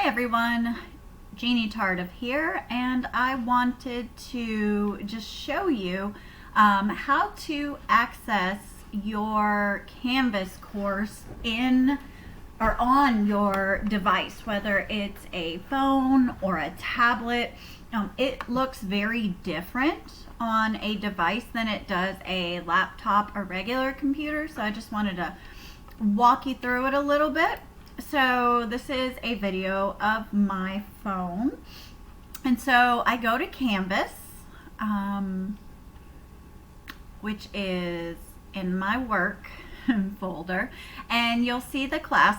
everyone, Jeannie Tardif here, and I wanted to just show you how to access your Canvas course in or on your device, whether it's a phone or a tablet. It looks very different on a device than it does a laptop or regular computer, so I just wanted to walk you through it a little bit. So this is a video of my phone, and so I go to Canvas, which is in my work folder, and you'll see the class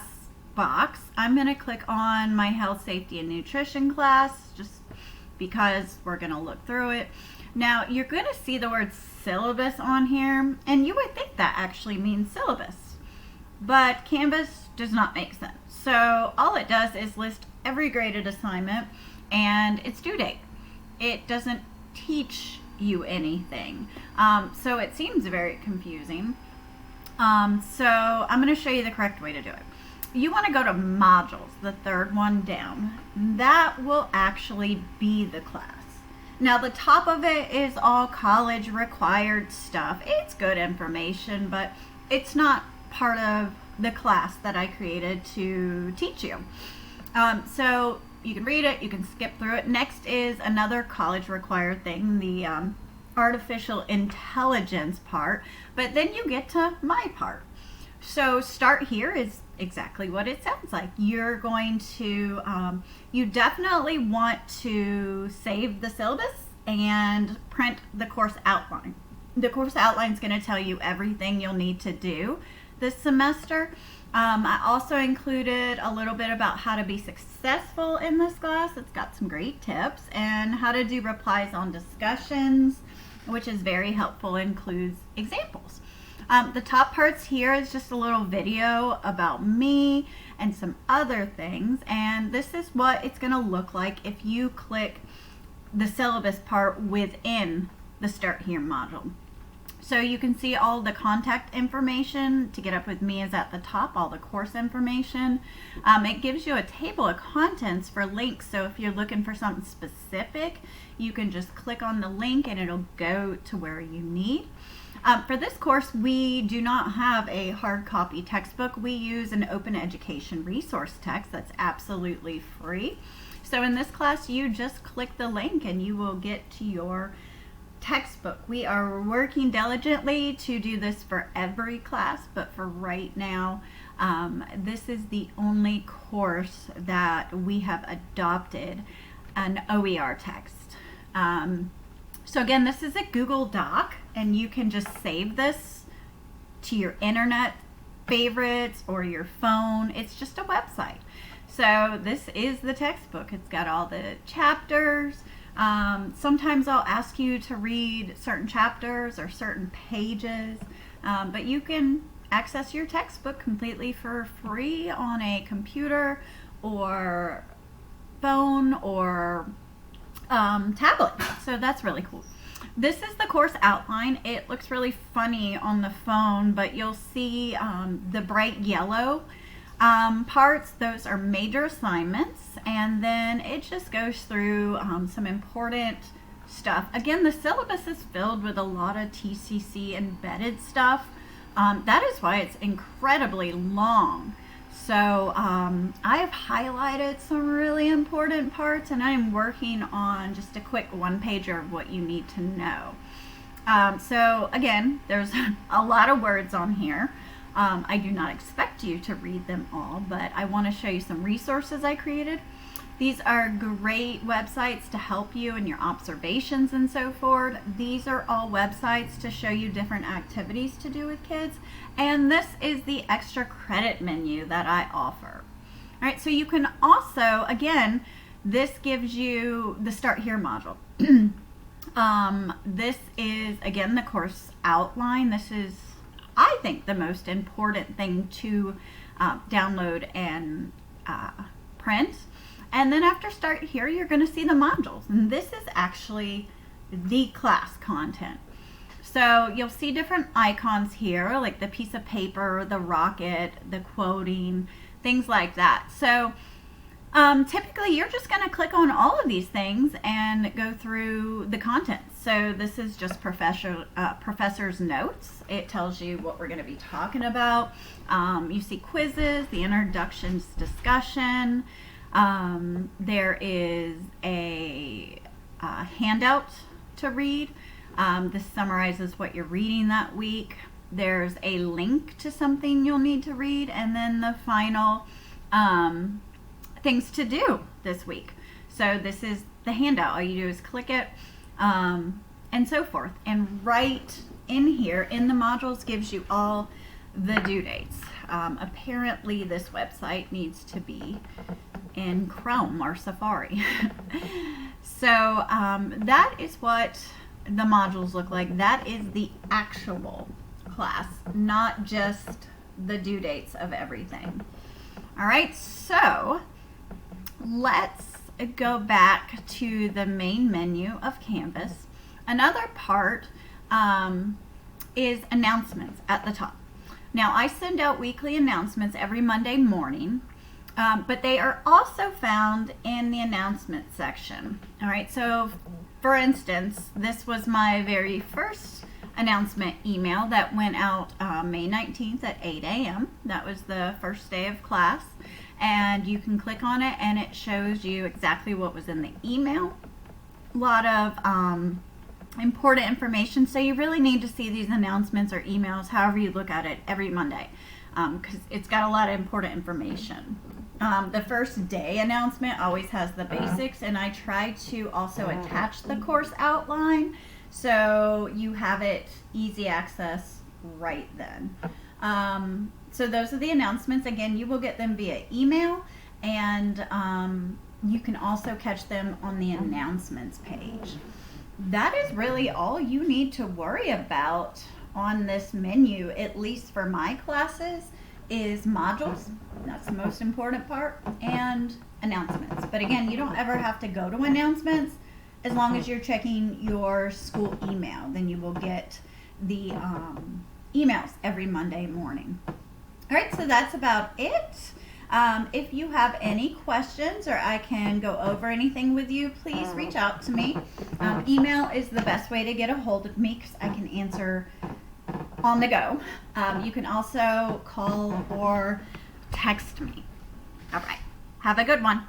box. I'm going to click on my health, safety, and nutrition class just because we're going to look through it. Now you're going to see the word syllabus on here, and you would think that actually means syllabus, but Canvas does not make sense. So all it does is list every graded assignment and its due date. It doesn't teach you anything. So it seems very confusing. So I'm going to show you the correct way to do it. You want to go to modules, the third one down. That will actually be the class. Now the top of it is all college required stuff. It's good information, but it's not part of the class that I created to teach you. So you can read it, you can skip through it. Next is another college required thing, the artificial intelligence part, but then you get to my part. So start here is exactly what it sounds like. You're going to, you definitely want to save the syllabus and print the course outline. The course outline is going to tell you everything you'll need to do this semester. I also included a little bit about how to be successful in this class. It's got some great tips, and how to do replies on discussions, which is very helpful, includes examples. The top parts here is just a little video about me and some other things, and this is what it's going to look like if you click the syllabus part within the Start Here module. So you can see all the contact information. To get up with me is at the top, all the course information. It gives you a table of contents for links, so if you're looking for something specific, you can just click on the link and it'll go to where you need. For this course, we do not have a hard copy textbook. We use an open education resource text that's absolutely free. So in this class, you just click the link and you will get to your textbook. We are working diligently to do this for every class, but for right now, this is the only course that we have adopted an OER text. So again, this is a Google Doc, and you can just save this to your internet favorites or your phone. It's just a website. So this is the textbook. It's got all the chapters. Sometimes I'll ask you to read certain chapters or certain pages, but you can access your textbook completely for free on a computer or phone or tablet. So that's really cool. This is the course outline. It looks really funny on the phone, but you'll see the bright yellow parts. Those are major assignments, and then it just goes through some important stuff. Again, the syllabus is filled with a lot of TCC embedded stuff. That is why it's incredibly long. So I have highlighted some really important parts, and I'm working on just a quick one-pager of what you need to know. So again, there's a lot of words on here. I do not expect you to read them all, but I want to show you some resources I created. These are great websites to help you in your observations and so forth. These are all websites to show you different activities to do with kids. And this is the extra credit menu that I offer. All right, so you can also, again, this gives you the Start Here module. This is, again, the course outline. This is, I think, the most important thing to download and print. And then after Start Here, you're going to see the modules. And this is actually the class content. So you'll see different icons here, like the piece of paper, the rocket, the quoting, things like that. So Typically, you're just going to click on all of these things and go through the content. So this is just professor's notes. It tells you what we're going to be talking about. You see quizzes, the introductions discussion. There is a handout to read. This summarizes what you're reading that week. There's a link to something you'll need to read, and then the final things to do this week. So this is the handout. All you do is click it, and so forth. And right in here in the modules gives you all the due dates. Apparently this website needs to be in Chrome or Safari. So that is what the modules look like. That is the actual class, not just the due dates of everything. All right, so let's go back to the main menu of Canvas. Another part is announcements at the top. Now, I send out weekly announcements every Monday morning, but they are also found in the announcement section. All right, so for instance, this was my very first announcement email that went out May 19th at 8 a.m. That was the first day of class. And you can click on it and it shows you exactly what was in the email. A lot of important information. So you really need to see these announcements or emails, however you look at it, every Monday, because it's got a lot of important information. The first day announcement always has the basics, and I try to also attach the course outline so you have it easy access right then. So those are the announcements. Again, you will get them via email, and you can also catch them on the announcements page. That is really all you need to worry about on this menu, at least for my classes, is modules. That's the most important part, and announcements. But again, you don't ever have to go to announcements as long as you're checking your school email. Then you will get the emails every Monday morning. All right, so that's about it. If you have any questions or I can go over anything with you, please reach out to me. Email is the best way to get a hold of me because I can answer on the go. You can also call or text me. All right, have a good one.